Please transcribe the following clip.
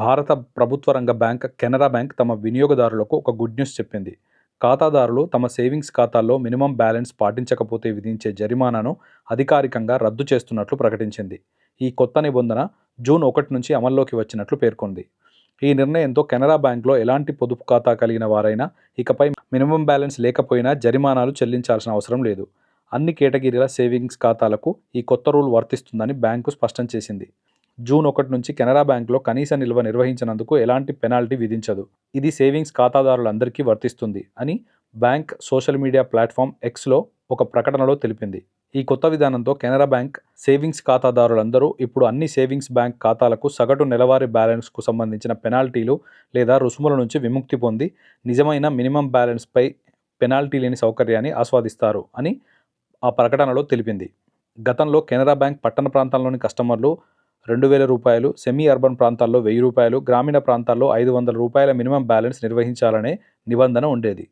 భారత ప్రభుత్వ రంగ బ్యాంక్ కెనరా బ్యాంక్ తమ వినియోగదారులకు ఒక గుడ్ న్యూస్ చెప్పింది. ఖాతాదారులు తమ సేవింగ్స్ ఖాతాల్లో మినిమం బ్యాలెన్స్ పాటించకపోతే విధించే జరిమానాను అధికారికంగా రద్దు చేస్తున్నట్లు ప్రకటించింది. ఈ కొత్త నిబంధన జూన్ 1 నుంచి అమల్లోకి వచ్చినట్లు పేర్కొంది. ఈ నిర్ణయంతో కెనరా బ్యాంక్లో ఎలాంటి పొదుపు ఖాతా కలిగిన వారైనా ఇకపై మినిమం బ్యాలెన్స్ లేకపోయినా జరిమానాలు చెల్లించాల్సిన అవసరం లేదు. అన్ని కేటగిరీల సేవింగ్స్ ఖాతాలకు ఈ కొత్త రూల్ వర్తిస్తుందని బ్యాంకు స్పష్టం చేసింది. జూన్ 1 నుంచి కెనరా బ్యాంక్లో కనీస నిల్వ నిర్వహించినందుకు ఎలాంటి పెనాల్టీ విధించదు. ఇది సేవింగ్స్ ఖాతాదారులందరికీ వర్తిస్తుంది అని బ్యాంక్ సోషల్ మీడియా ప్లాట్ఫామ్ ఎక్స్లో ఒక ప్రకటనలో తెలిపింది. ఈ కొత్త విధానంతో కెనరా బ్యాంక్ సేవింగ్స్ ఖాతాదారులందరూ ఇప్పుడు అన్ని సేవింగ్స్ బ్యాంక్ ఖాతాలకు సగటు నెలవారీ బ్యాలెన్స్కు సంబంధించిన పెనాల్టీలు లేదా రుసుముల నుంచి విముక్తి పొంది నిజమైన మినిమం బ్యాలెన్స్పై పెనాల్టీ లేని సౌకర్యాన్ని ఆస్వాదిస్తారు అని ఆ ప్రకటనలో తెలిపింది. గతంలో కెనరా బ్యాంక్ పట్టణ ప్రాంతాల్లోని కస్టమర్లు రూ. 2,000, సెమీ అర్బన్ ప్రాంతాల్లో రూ. 1,000, గ్రామీణ ప్రాంతాల్లో రూ. 500 మినిమం బ్యాలెన్స్ నిర్వహించాలనే నిబంధన ఉండేది.